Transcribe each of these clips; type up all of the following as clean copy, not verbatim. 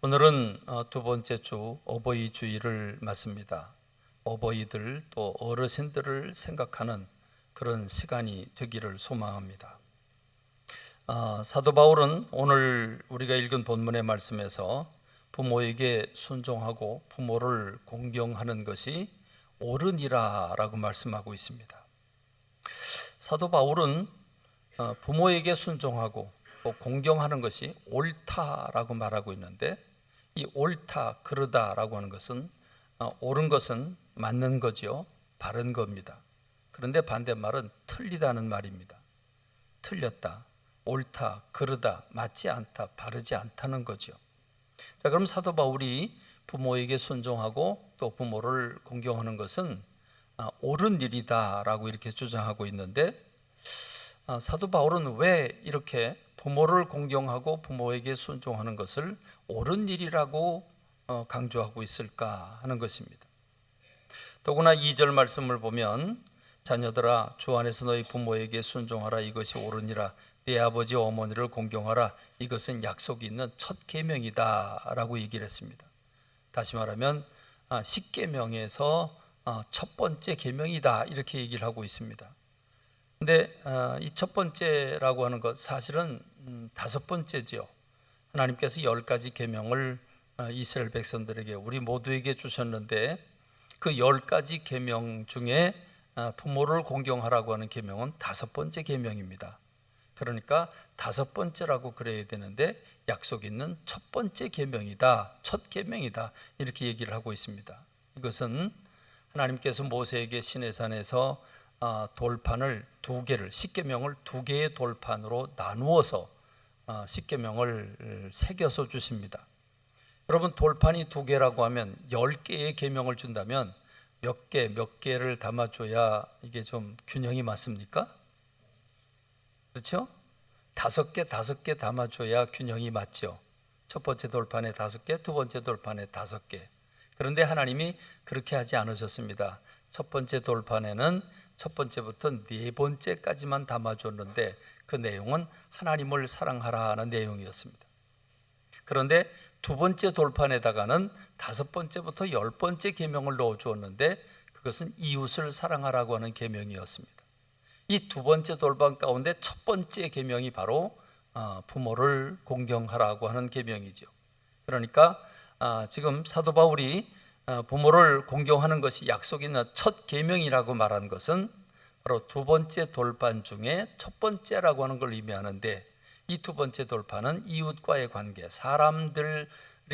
오늘은 두 번째 주 어버이 주일을 맞습니다. 어버이들 또 어르신들을 생각하는 그런 시간이 되기를 소망합니다. 사도 바울은 오늘 우리가 읽은 본문의 말씀에서 부모에게 순종하고 부모를 공경하는 것이 옳으니라 라고 말씀하고 있습니다. 사도 바울은 부모에게 순종하고 또 공경하는 것이 옳다라고 말하고 있는데, 이 옳다, 그르다라고 하는 것은 옳은 것은 맞는 거죠. 바른 겁니다. 그런데 반대말은 틀리다는 말입니다. 틀렸다, 옳다, 그르다, 맞지 않다, 바르지 않다는 거죠. 자, 그럼 사도 바울이 부모에게 순종하고 또 부모를 공경하는 것은 옳은 일이다라고 이렇게 주장하고 있는데, 사도 바울은 왜 이렇게 부모를 공경하고 부모에게 순종하는 것을 옳은 일이라고 강조하고 있을까 하는 것입니다. 더구나 2절 말씀을 보면 자녀들아 주 안에서 너희 부모에게 순종하라, 이것이 옳으니라. 네 아버지 어머니를 공경하라, 이것은 약속이 있는 첫 계명이다 라고 얘기를 했습니다. 다시 말하면 10계명에서 첫 번째 계명이다 이렇게 얘기를 하고 있습니다. 근데 이 첫 번째라고 하는 것 사실은 다섯 번째죠. 하나님께서 10가지 계명을 이스라엘 백성들에게, 우리 모두에게 주셨는데, 그 10가지 계명 중에 부모를 공경하라고 하는 계명은 다섯 번째 계명입니다. 그러니까 다섯 번째라고 그래야 되는데 약속 있는 첫 번째 계명이다, 첫 계명이다 이렇게 얘기를 하고 있습니다. 이것은 하나님께서 모세에게 시내산에서 돌판을 두 개를, 10계명을 두 개의 돌판으로 나누어서 10계명을 새겨서 주십니다. 여러분, 돌판이 두 개라고 하면 10개의 계명을 준다면 몇 개를 담아줘야 이게 좀 균형이 맞습니까? 그렇죠? 5개 담아줘야 균형이 맞죠. 첫 번째 돌판에 5개, 두 번째 돌판에 5개. 그런데 하나님이 그렇게 하지 않으셨습니다. 첫 번째 돌판에는 첫 번째부터 네 번째까지만 담아줬는데 그 내용은 하나님을 사랑하라 하는 내용이었습니다. 그런데 두 번째 돌판에다가는 5번째부터 10번째 계명을 넣어주었는데 그것은 이웃을 사랑하라고 하는 계명이었습니다. 이 두 번째 돌판 가운데 첫 번째 계명이 바로 부모를 공경하라고 하는 계명이죠. 그러니까 지금 사도 바울이 부모를 공경하는 것이 약속 있는 첫 계명이라고 말한 것은 바로 두 번째 돌판 중에 첫 번째라고 하는 걸 의미하는데, 이 두 번째 돌판은 이웃과의 관계, 사람들이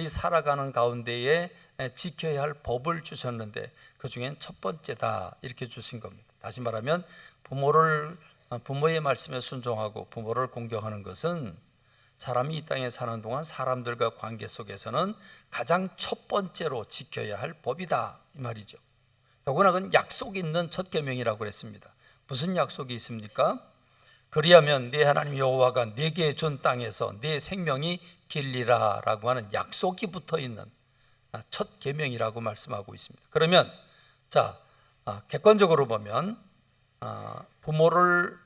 살아가는 가운데에 지켜야 할 법을 주셨는데 그 중엔 첫 번째다 이렇게 주신 겁니다. 다시 말하면 부모의 말씀에 순종하고 부모를 공경하는 것은 사람이 이 땅에 사는 동안 사람들과 관계 속에서는 가장 첫 번째로 지켜야 할 법이다 이 말이죠. 더구나 그건 약속 있는 첫 계명이라고 그랬습니다. 무슨 약속이 있습니까? 그리하면 네 하나님 여호와가 네게 준 땅에서 네 생명이 길리라 라고 하는 약속이 붙어 있는 첫 계명이라고 말씀하고 있습니다. 그러면 객관적으로 보면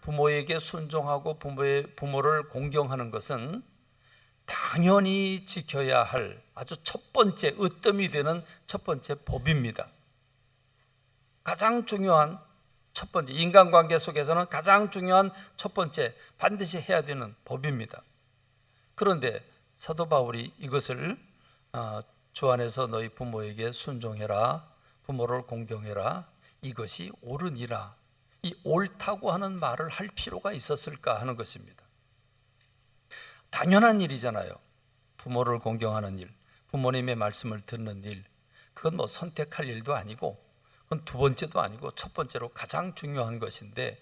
부모에게 순종하고 부모를 공경하는 것은 당연히 지켜야 할 아주 첫 번째, 으뜸이 되는 첫 번째 법입니다. 가장 중요한 첫 번째, 인간관계 속에서는 가장 중요한 첫 번째, 반드시 해야 되는 법입니다. 그런데 사도 바울이 이것을 주 안에서 너희 부모에게 순종해라, 부모를 공경해라, 이것이 옳으니라, 이 옳다고 하는 말을 할 필요가 있었을까 하는 것입니다. 당연한 일이잖아요. 부모를 공경하는 일, 부모님의 말씀을 듣는 일, 그건 뭐 선택할 일도 아니고 그건 두 번째도 아니고 첫 번째로 가장 중요한 것인데,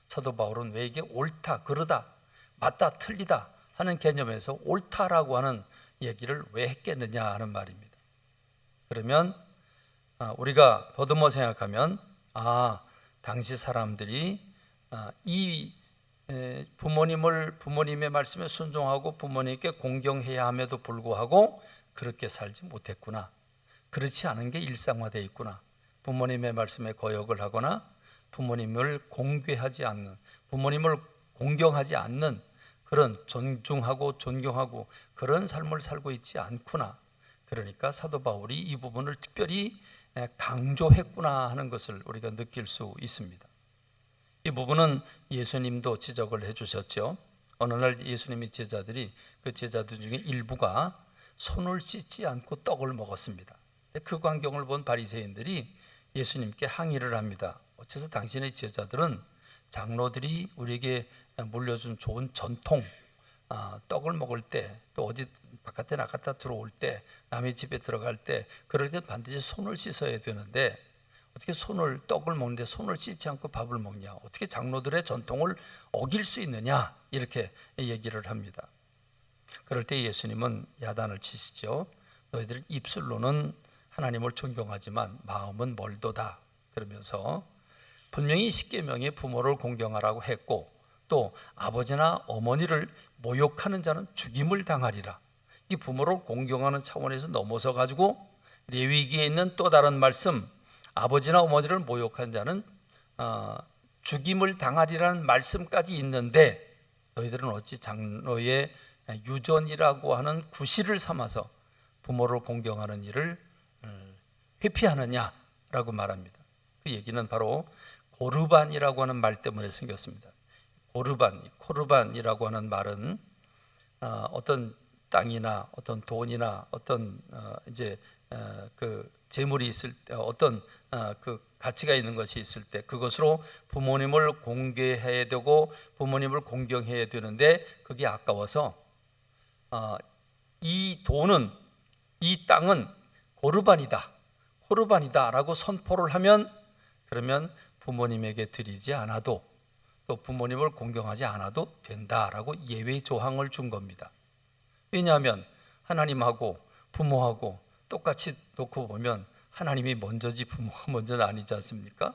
사도 바울은 왜 이게 옳다, 그르다, 맞다, 틀리다 하는 개념에서 옳다라고 하는 얘기를 왜 했겠느냐 하는 말입니다. 그러면 우리가 더듬어 생각하면 당시 사람들이 이 부모님의 말씀에 순종하고 부모님께 공경해야 함에도 불구하고 그렇게 살지 못했구나, 그렇지 않은 게 일상화되어 있구나, 부모님의 말씀에 거역을 하거나 부모님을 공개하지 않는, 부모님을 공경하지 않는 그런 존중하고 존경하고 그런 삶을 살고 있지 않구나, 그러니까 사도 바울이 이 부분을 특별히 강조했구나 하는 것을 우리가 느낄 수 있습니다. 이 부분은 예수님도 지적을 해주셨죠. 어느 날 예수님의 제자들이 그 제자들 중에 일부가 손을 씻지 않고 떡을 먹었습니다. 그 광경을 본 바리새인들이 예수님께 항의를 합니다. 어째서 당신의 제자들은 장로들이 우리에게 물려준 좋은 전통, 떡을 먹을 때, 또 어디 바깥에 나갔다 들어올 때, 남의 집에 들어갈 때 그럴 때 반드시 손을 씻어야 되는데 어떻게 떡을 먹는데 손을 씻지 않고 밥을 먹냐, 어떻게 장로들의 전통을 어길 수 있느냐, 이렇게 얘기를 합니다. 그럴 때 예수님은 야단을 치시죠. 너희들 입술로는 하나님을 존경하지만 마음은 멀도다. 그러면서 분명히 십계명에 부모를 공경하라고 했고, 또 아버지나 어머니를 모욕하는 자는 죽임을 당하리라. 이 부모를 공경하는 차원에서 넘어서 가지고 레위기에 있는 또 다른 말씀, 아버지나 어머니를 모욕한 자는 죽임을 당하리라는 말씀까지 있는데, 너희들은 어찌 장로의 유전이라고 하는 구실을 삼아서 부모를 공경하는 일을 회피하느냐라고 말합니다. 그 얘기는 바로 고르반이라고 하는 말 때문에 생겼습니다. 코르반이라고 하는 말은 어떤 땅이나 어떤 돈이나 어떤 그 재물이 있을 때, 어떤 그 가치가 있는 것이 있을 때 그것으로 부모님을 공개해야 되고 부모님을 공경해야 되는데 그게 아까워서 이 돈은, 이 땅은 코르반이다라고 선포를 하면, 그러면 부모님에게 드리지 않아도, 또 부모님을 공경하지 않아도 된다라고 예외 조항을 준 겁니다. 왜냐하면 하나님하고 부모하고 똑같이 놓고 보면 하나님이 먼저지 부모가 먼저는 아니지 않습니까?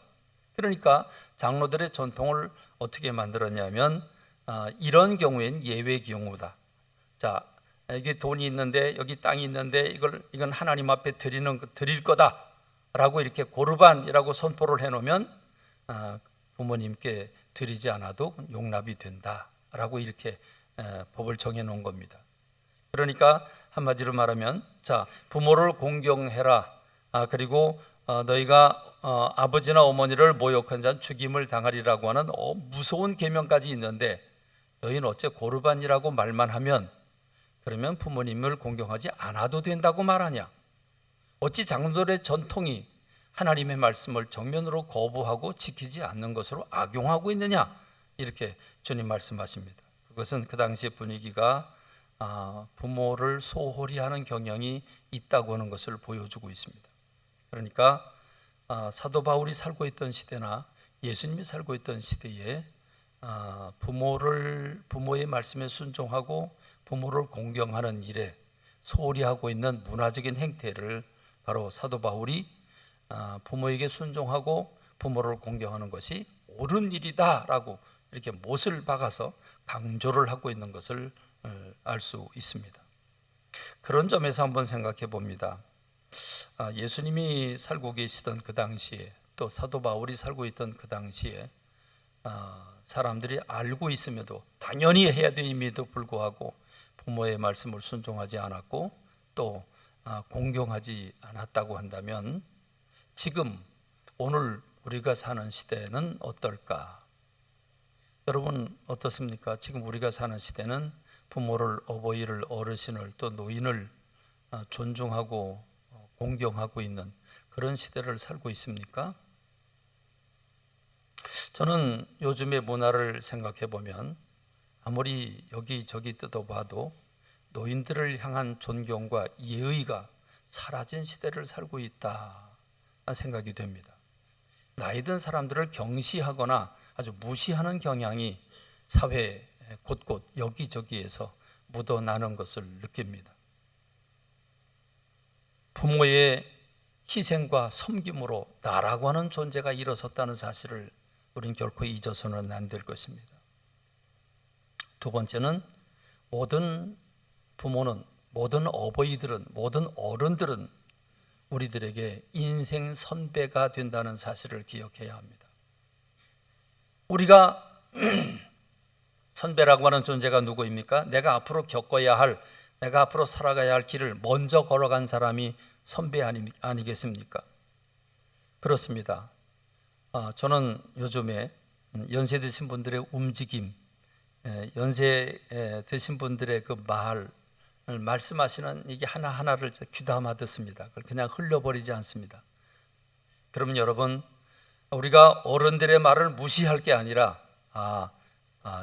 그러니까 장로들의 전통을 어떻게 만들었냐면 이런 경우엔 예외 경우다. 자, 이게 돈이 있는데, 여기 땅이 있는데 이건 하나님 앞에 드릴 거다라고 이렇게 고르반이라고 선포를 해놓으면 부모님께 드리지 않아도 용납이 된다라고 이렇게 법을 정해놓은 겁니다. 그러니까 한마디로 말하면, 자, 부모를 공경해라. 그리고 너희가 아버지나 어머니를 모욕한 자는 죽임을 당하리라고 하는 무서운 계명까지 있는데, 너희는 어째 고르반이라고 말만 하면 그러면 부모님을 공경하지 않아도 된다고 말하냐? 어찌 장로들의 전통이 하나님의 말씀을 정면으로 거부하고 지키지 않는 것으로 악용하고 있느냐? 이렇게 주님 말씀하십니다. 그것은 그 당시의 분위기가 부모를 소홀히 하는 경향이 있다고 하는 것을 보여주고 있습니다. 그러니까 사도 바울이 살고 있던 시대나 예수님이 살고 있던 시대에 부모의 말씀에 순종하고 부모를 공경하는 일에 소홀히 하고 있는 문화적인 행태를 바로 사도 바울이 부모에게 순종하고 부모를 공경하는 것이 옳은 일이다라고 이렇게 못을 박아서 강조를 하고 있는 것을 알 수 있습니다. 그런 점에서 한번 생각해 봅니다. 예수님이 살고 계시던 그 당시에, 또 사도 바울이 살고 있던 그 당시에 사람들이 알고 있음에도, 당연히 해야 됨에도 불구하고 부모의 말씀을 순종하지 않았고 또 공경하지 않았다고 한다면, 지금 오늘 우리가 사는 시대는 어떨까? 여러분 어떻습니까? 지금 우리가 사는 시대는 부모를, 어버이를, 어르신을, 또 노인을 존중하고 공경하고 있는 그런 시대를 살고 있습니까? 저는 요즘의 문화를 생각해 보면 아무리 여기저기 뜯어봐도 노인들을 향한 존경과 예의가 사라진 시대를 살고 있다 생각이 됩니다. 나이 든 사람들을 경시하거나 아주 무시하는 경향이 사회 곳곳 여기저기에서 묻어나는 것을 느낍니다. 부모의 희생과 섬김으로 나라고 하는 존재가 일어섰다는 사실을 우린 결코 잊어서는 안 될 것입니다. 두 번째는 모든 부모는, 모든 어버이들은, 모든 어른들은 우리들에게 인생 선배가 된다는 사실을 기억해야 합니다. 우리가 선배라고 하는 존재가 누구입니까? 내가 앞으로 겪어야 할 내가 앞으로 살아가야 할 길을 먼저 걸어간 사람이 선배 아니겠습니까? 그렇습니다. 저는 요즘에 연세 드신 분들의 움직임, 연세 드신 분들의 그 말을 말씀하시는 이게 하나하나를 귀담아 듣습니다. 그냥 흘려버리지 않습니다. 그러면 여러분, 우리가 어른들의 말을 무시할 게 아니라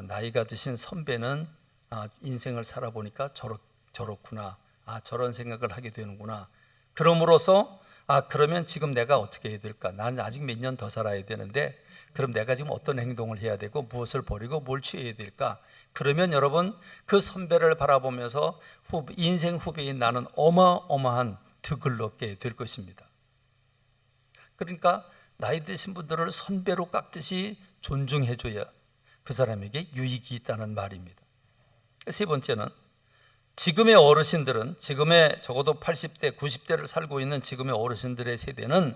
나이가 드신 선배는 인생을 살아보니까 저렇구나, 저런 생각을 하게 되는구나. 그럼으로써 그러면 지금 내가 어떻게 해야 될까? 나는 아직 몇 년 더 살아야 되는데 그럼 내가 지금 어떤 행동을 해야 되고 무엇을 버리고 뭘 취해야 될까? 그러면 여러분, 그 선배를 바라보면서 인생 후배인 나는 어마어마한 득을 얻게 될 것입니다. 그러니까 나이 드신 분들을 선배로 깎듯이 존중해줘야 그 사람에게 유익이 있다는 말입니다. 세 번째는, 지금의 어르신들은, 지금의 적어도 80대, 90대를 살고 있는 지금의 어르신들의 세대는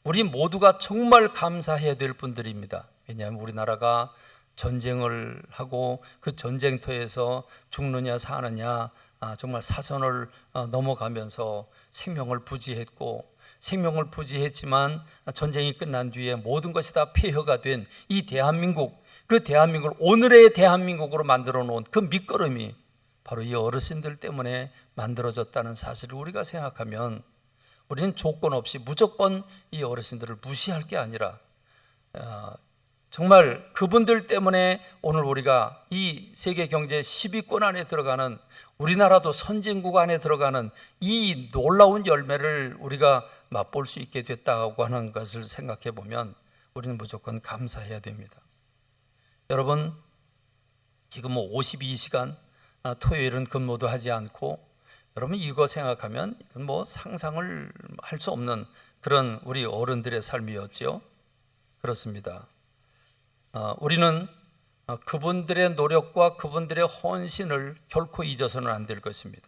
우리 모두가 정말 감사해야 될 분들입니다. 왜냐하면 우리나라가 전쟁을 하고 그 전쟁터에서 죽느냐 사느냐 정말 사선을 넘어가면서 생명을 부지했고, 생명을 부지했지만 전쟁이 끝난 뒤에 모든 것이 다 폐허가 된 이 대한민국, 그 대한민국을 오늘의 대한민국으로 만들어 놓은 그 밑거름이 바로 이 어르신들 때문에 만들어졌다는 사실을 우리가 생각하면 우리는 조건 없이 무조건 이 어르신들을 무시할 게 아니라 정말 그분들 때문에 오늘 우리가 이 세계 경제 10위권 안에 들어가는, 우리나라도 선진국 안에 들어가는 이 놀라운 열매를 우리가 맛볼 수 있게 됐다고 하는 것을 생각해 보면 우리는 무조건 감사해야 됩니다. 여러분, 지금 52시간 토요일은 근무도 하지 않고, 여러분 이거 생각하면 상상을 할 수 없는 그런 우리 어른들의 삶이었죠. 그렇습니다. 우리는 그분들의 노력과 그분들의 헌신을 결코 잊어서는 안 될 것입니다.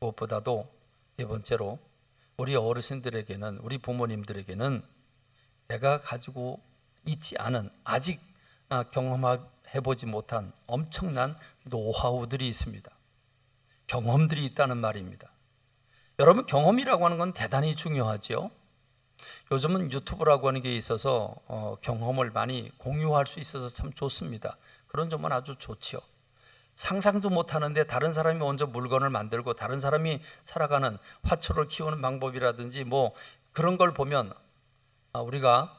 무엇보다도 네 번째로, 우리 어르신들에게는, 우리 부모님들에게는 내가 가지고 있지 않은, 아직 경험해보지 못한 엄청난 노하우들이 있습니다. 경험들이 있다는 말입니다. 여러분, 경험이라고 하는 건 대단히 중요하죠. 요즘은 유튜브라고 하는 게 있어서 경험을 많이 공유할 수 있어서 참 좋습니다. 그런 점은 아주 좋지요. 상상도 못하는데 다른 사람이 먼저 물건을 만들고 다른 사람이 살아가는 화초를 키우는 방법이라든지 그런 걸 보면 우리가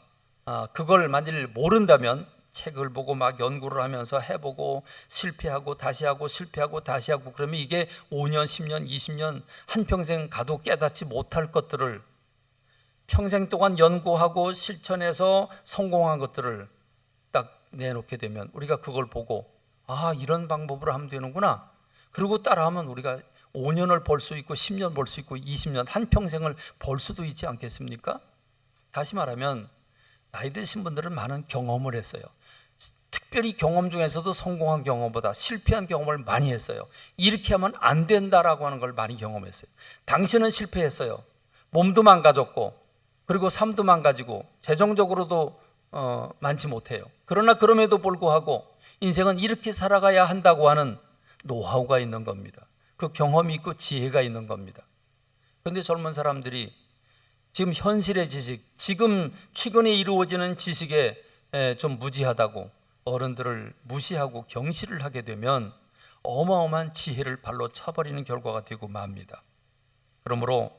그걸 만일 모른다면 책을 보고 막 연구를 하면서 해보고 실패하고 다시 하고 실패하고 다시 하고, 그러면 이게 5년, 10년, 20년 한평생 가도 깨닫지 못할 것들을 평생 동안 연구하고 실천해서 성공한 것들을 딱 내놓게 되면 우리가 그걸 보고 이런 방법으로 하면 되는구나, 그리고 따라하면 우리가 5년을 벌 수 있고 10년 벌 수 있고 20년, 한평생을 벌 수도 있지 않겠습니까? 다시 말하면 나이 드신 분들은 많은 경험을 했어요. 특별히 경험 중에서도 성공한 경험보다 실패한 경험을 많이 했어요. 이렇게 하면 안 된다라고 하는 걸 많이 경험했어요. 당신은 실패했어요. 몸도 망가졌고, 그리고 삶도 망가지고, 재정적으로도 많지 못해요. 그러나 그럼에도 불구하고 인생은 이렇게 살아가야 한다고 하는 노하우가 있는 겁니다. 그 경험이 있고 지혜가 있는 겁니다. 그런데 젊은 사람들이 지금 현실의 지식, 지금 최근에 이루어지는 지식에 좀 무지하다고 어른들을 무시하고 경시를 하게 되면 어마어마한 지혜를 발로 차버리는 결과가 되고 맙니다. 그러므로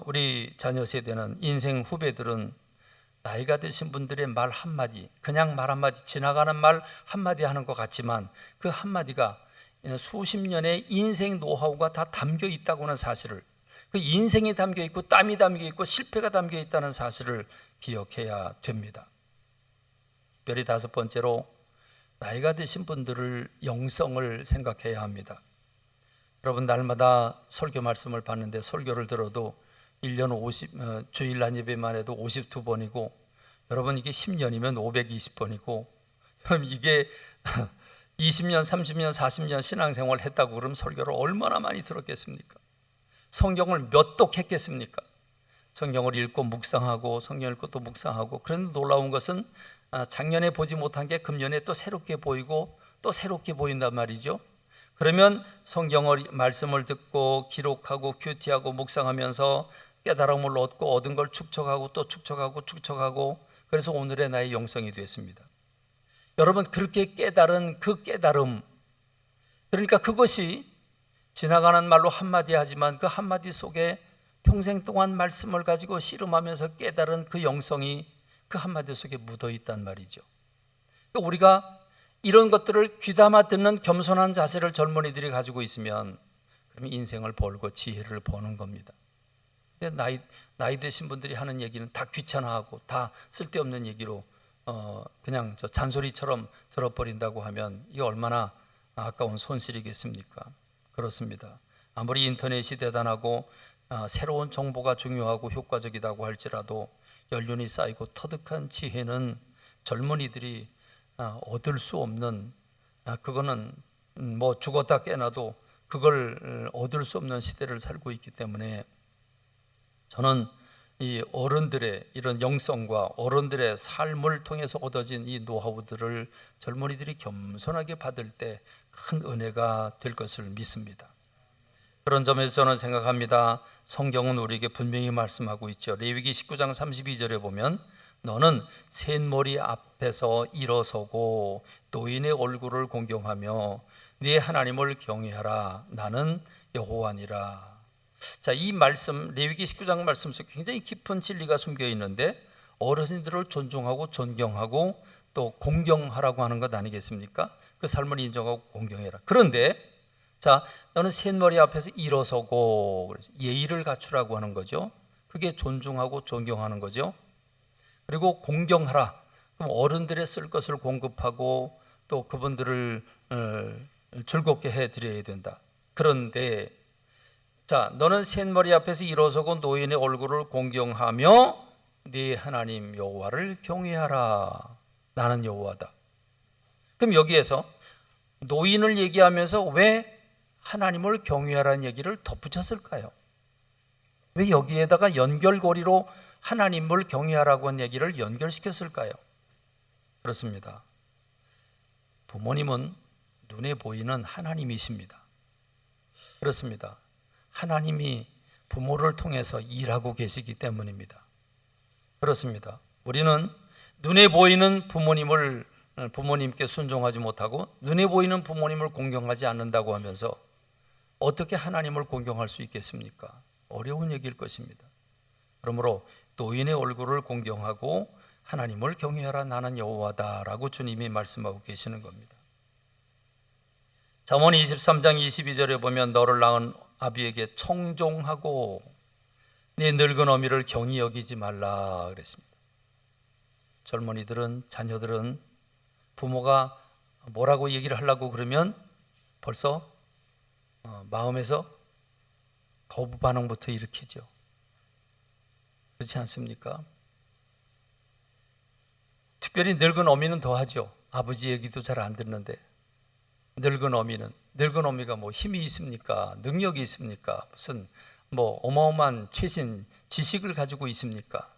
우리 자녀 세대는, 인생 후배들은 나이가 드신 분들의 말 한마디, 그냥 말 한마디, 지나가는 말 한마디 하는 것 같지만 그 한마디가 수십 년의 인생 노하우가 다 담겨 있다고 하는 사실을, 그 인생이 담겨 있고 땀이 담겨 있고 실패가 담겨 있다는 사실을 기억해야 됩니다. 특별히 다섯 번째로, 나이가 드신 분들을 영성을 생각해야 합니다. 여러분, 날마다 설교 말씀을 받는데 설교를 들어도 1년 주일 난 예배만 해도 52번이고, 여러분 이게 10년이면 520번이고, 그럼 이게 20년, 30년, 40년 신앙생활 했다고 그러면 설교를 얼마나 많이 들었겠습니까? 성경을 몇 독 했겠습니까? 성경을 읽고 묵상하고, 성경 읽고 또 묵상하고. 그런데 놀라운 것은 작년에 보지 못한 게 금년에 또 새롭게 보이고 또 새롭게 보인단 말이죠. 그러면 성경의 말씀을 듣고 기록하고 큐티하고 묵상하면서 깨달음을 얻고 얻은 걸 축적하고 또 축적하고 그래서 오늘의 나의 영성이 됐습니다. 여러분, 그렇게 깨달은 그 깨달음, 그러니까 그것이 지나가는 말로 한마디 하지만 그 한마디 속에 평생 동안 말씀을 가지고 씨름하면서 깨달은 그 영성이 그 한마디 속에 묻어 있단 말이죠. 그러니까 우리가 이런 것들을 귀담아 듣는 겸손한 자세를 젊은이들이 가지고 있으면 그럼 인생을 벌고 지혜를 버는 겁니다. 근데 나이 드신 분들이 하는 얘기는 다 귀찮아하고 다 쓸데없는 얘기로 그냥 저 잔소리처럼 들어버린다고 하면 이게 얼마나 아까운 손실이겠습니까? 그렇습니다. 아무리 인터넷이 대단하고 새로운 정보가 중요하고 효과적이라고 할지라도 연륜이 쌓이고 터득한 지혜는 젊은이들이 얻을 수 없는, 그거는 뭐 죽었다 깨나도 그걸 얻을 수 없는 시대를 살고 있기 때문에 저는 이 어른들의 이런 영성과 어른들의 삶을 통해서 얻어진 이 노하우들을 젊은이들이 겸손하게 받을 때 큰 은혜가 될 것을 믿습니다. 그런 점에서 저는 생각합니다. 성경은 우리에게 분명히 말씀하고 있죠. 레위기 19장 32절에 보면 너는 셋머리 앞에서 일어서고 노인의 얼굴을 공경하며 네 하나님을 경외하라. 나는 여호와니라. 자, 이 말씀, 레위기 19장 말씀 속에 굉장히 깊은 진리가 숨겨 있는데 어르신들을 존중하고 존경하고 또 공경하라고 하는 것 아니겠습니까? 그 삶을 인정하고 공경해라. 그런데 자, 너는 셋머리 앞에서 일어서고 예의를 갖추라고 하는 거죠. 그게 존중하고 존경하는 거죠. 그리고 공경하라. 그럼 어른들의 쓸 것을 공급하고 또 그분들을 즐겁게 해드려야 된다. 그런데 자, 너는 셋머리 앞에서 일어서고 노인의 얼굴을 공경하며 네 하나님 여호와를 경외하라. 나는 여호와다. 그럼 여기에서 노인을 얘기하면서 왜 하나님을 경외하라는 얘기를 덧붙였을까요? 왜 여기에다가 연결고리로 하나님을 경외하라고 한 얘기를 연결시켰을까요? 그렇습니다. 부모님은 눈에 보이는 하나님이십니다. 그렇습니다. 하나님이 부모를 통해서 일하고 계시기 때문입니다. 그렇습니다. 우리는 눈에 보이는 부모님께 순종하지 못하고 눈에 보이는 부모님을 공경하지 않는다고 하면서 어떻게 하나님을 공경할 수 있겠습니까? 어려운 얘기일 것입니다. 그러므로 노인의 얼굴을 공경하고 하나님을 경외하라. 나는 여호와다라고 주님이 말씀하고 계시는 겁니다. 잠언 23장 22절에 보면 너를 낳은 아비에게 청종하고 네 늙은 어미를 경히 여기지 말라 그랬습니다. 젊은이들은, 자녀들은 부모가 뭐라고 얘기를 하려고 그러면 벌써 마음에서 거부 반응부터 일으키죠. 그렇지 않습니까? 특별히 늙은 어미는 더하죠. 아버지 얘기도 잘 안 듣는데 늙은 어미가 뭐 힘이 있습니까? 능력이 있습니까? 무슨 뭐 어마어마한 최신 지식을 가지고 있습니까?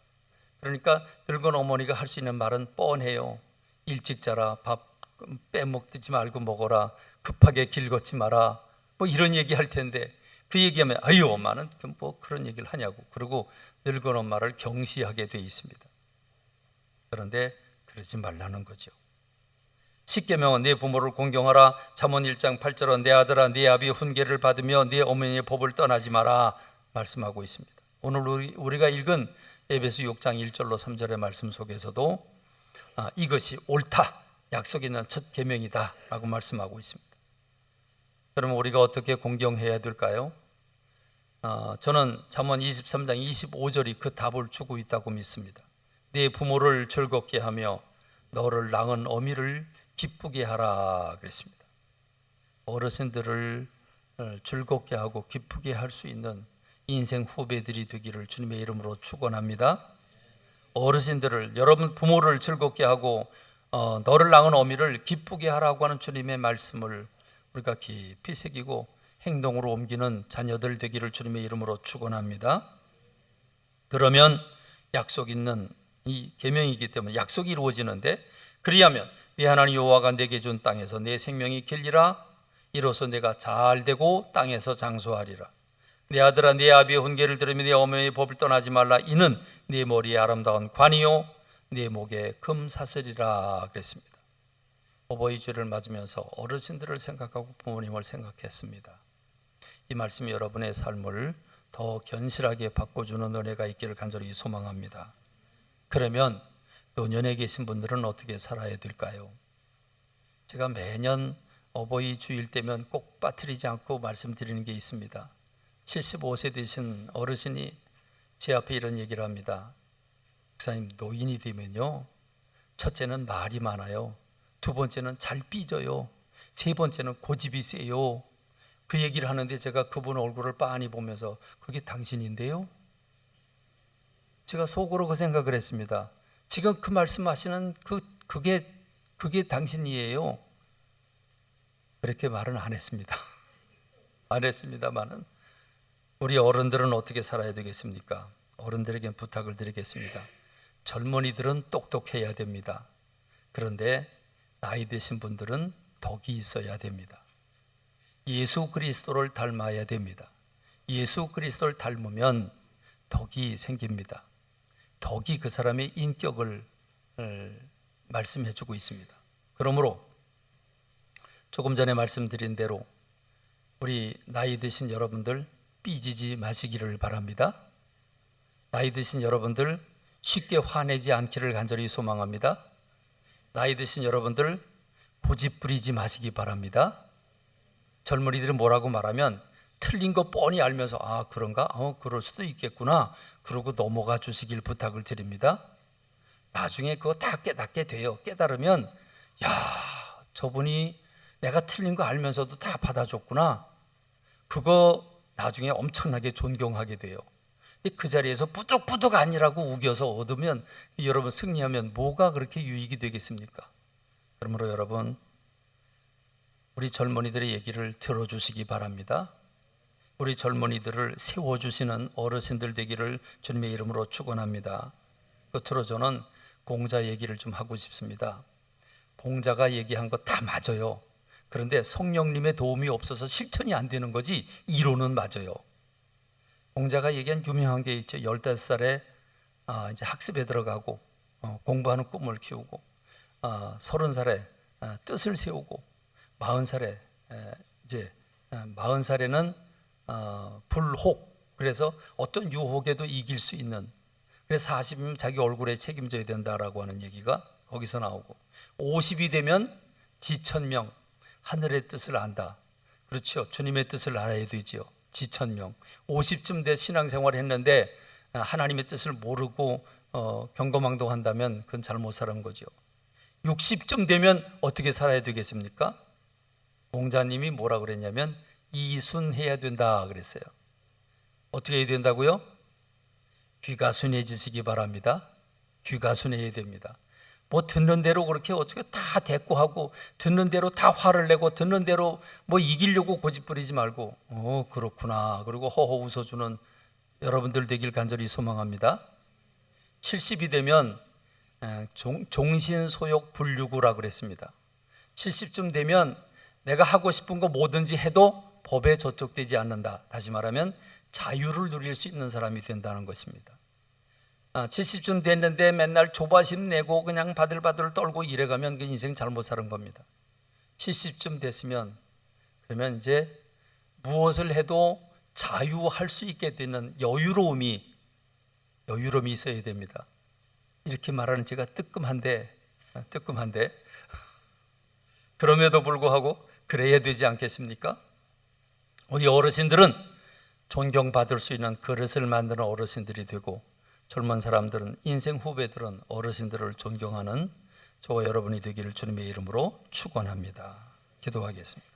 그러니까 늙은 어머니가 할 수 있는 말은 뻔해요. 일찍 자라, 밥 빼먹지 말고 먹어라, 급하게 길 걷지 마라, 뭐 이런 얘기 할 텐데 그 얘기하면 아유 엄마는 뭐 그런 얘기를 하냐고 그러고 늙은 엄마를 경시하게 돼 있습니다. 그런데 그러지 말라는 거죠. 십계명은 네 부모를 공경하라. 잠언 1장 8절은 내 아들아 네 아비의 훈계를 받으며 네 어머니의 법을 떠나지 마라 말씀하고 있습니다. 오늘 우리가 읽은 에베소 6장 1절로 3절의 말씀 속에서도 이것이 옳다, 약속 있는 첫 계명이다 라고 말씀하고 있습니다. 그러면 우리가 어떻게 공경해야 될까요? 저는 잠언 23장 25절이 그 답을 주고 있다고 믿습니다. 네 부모를 즐겁게 하며 너를 낳은 어미를 기쁘게 하라 그랬습니다. 어르신들을 즐겁게 하고 기쁘게 할 수 있는 인생 후배들이 되기를 주님의 이름으로 축원합니다. 어르신들을, 여러분 부모를 즐겁게 하고 너를 낳은 어미를 기쁘게 하라고 하는 주님의 말씀을 우리가 깊이 새기고 행동으로 옮기는 자녀들 되기를 주님의 이름으로 축원합니다. 그러면 약속 있는 이 계명이기 때문에 약속이 이루어지는데 그리하면 네 하나님 여호와가 내게 준 땅에서 내 생명이 길리라 이로써 내가 잘 되고 땅에서 장수하리라. 내 아들아, 네 아비의 훈계를 들으며 네 어머니의 법을 떠나지 말라. 이는 네 머리에 아름다운 관이요 네 목에 금사슬이라 그랬습니다. 어버이 주를 맞으면서 어르신들을 생각하고 부모님을 생각했습니다. 이 말씀이 여러분의 삶을 더 견실하게 바꿔주는 은혜가 있기를 간절히 소망합니다. 그러면 노년에 계신 분들은 어떻게 살아야 될까요? 제가 매년 어버이 주일 때면 꼭 빠뜨리지 않고 말씀드리는 게 있습니다. 75세 되신 어르신이 제 앞에 이런 얘기를 합니다. 목사님, 노인이 되면요, 첫째는 말이 많아요. 두 번째는 잘 삐져요. 세 번째는 고집이 세요. 그 얘기를 하는데 제가 그분 얼굴을 빤히 보면서 그게 당신인데요? 제가 속으로 그 생각을 했습니다. 지금 그 말씀하시는 그게 당신이에요. 그렇게 말은 안 했습니다. 안 했습니다만은 우리 어른들은 어떻게 살아야 되겠습니까? 어른들에게 부탁을 드리겠습니다. 젊은이들은 똑똑해야 됩니다. 그런데 나이 드신 분들은 덕이 있어야 됩니다. 예수 그리스도를 닮아야 됩니다. 예수 그리스도를 닮으면 덕이 생깁니다. 덕이 그 사람의 인격을 말씀해 주고 있습니다. 그러므로 조금 전에 말씀드린 대로 우리 나이 드신 여러분들 삐지지 마시기를 바랍니다. 나이 드신 여러분들 쉽게 화내지 않기를 간절히 소망합니다. 나이 드신 여러분들 고집 부리지 마시기 바랍니다. 젊은이들은 뭐라고 말하면 틀린 거 뻔히 알면서 아 그런가? 그럴 수도 있겠구나 그러고 넘어가 주시길 부탁을 드립니다. 나중에 그거 다 깨닫게 돼요. 깨달으면 야 저분이 내가 틀린 거 알면서도 다 받아줬구나. 그거 나중에 엄청나게 존경하게 돼요. 그 자리에서 부득부득 아니라고 우겨서 얻으면 여러분 승리하면 뭐가 그렇게 유익이 되겠습니까? 그러므로 여러분 우리 젊은이들의 얘기를 들어주시기 바랍니다. 우리 젊은이들을 세워주시는 어르신들 되기를 주님의 이름으로 축원합니다. 끝으로 저는 공자 얘기를 좀 하고 싶습니다. 공자가 얘기한 거 다 맞아요. 그런데 성령님의 도움이 없어서 실천이 안 되는 거지 이론은 맞아요. 공자가 얘기한 유명한 게 있죠. 15살에 이제 학습에 들어가고 공부하는 꿈을 키우고 30살에 뜻을 세우고 40살에 이제 40살에는 불혹, 그래서 어떤 유혹에도 이길 수 있는, 그래서 40이면 자기 얼굴에 책임져야 된다라고 하는 얘기가 거기서 나오고 50이 되면 지천명, 하늘의 뜻을 안다. 그렇죠. 주님의 뜻을 알아야 되지요. 지천명. 50쯤 돼 신앙생활을 했는데 하나님의 뜻을 모르고 경거망동한다면 그건 잘못 살은 거죠. 60쯤 되면 어떻게 살아야 되겠습니까? 공자님이 뭐라 그랬냐면 이순해야 된다 그랬어요. 어떻게 해야 된다고요? 귀가 순해지시기 바랍니다. 귀가 순해야 됩니다. 뭐 듣는 대로 그렇게 어떻게 다 대꾸하고 듣는 대로 다 화를 내고 듣는 대로 뭐 이기려고 고집부리지 말고 그렇구나 그리고 허허 웃어주는 여러분들 되길 간절히 소망합니다. 70이 되면 종신소욕 불유구라 그랬습니다. 70쯤 되면 내가 하고 싶은 거 뭐든지 해도 법에 저촉되지 않는다. 다시 말하면 자유를 누릴 수 있는 사람이 된다는 것입니다. 70쯤 됐는데 맨날 조바심 내고 그냥 바들바들 떨고 이래가면 그 인생 잘못 사는 겁니다. 70쯤 됐으면 그러면 이제 무엇을 해도 자유할 수 있게 되는 여유로움이 있어야 됩니다. 이렇게 말하는 제가 뜨끔한데 그럼에도 불구하고 그래야 되지 않겠습니까? 우리 어르신들은 존경받을 수 있는 그릇을 만드는 어르신들이 되고 젊은 사람들은 인생 후배들은 어르신들을 존경하는 저와 여러분이 되기를 주님의 이름으로 축원합니다. 기도하겠습니다.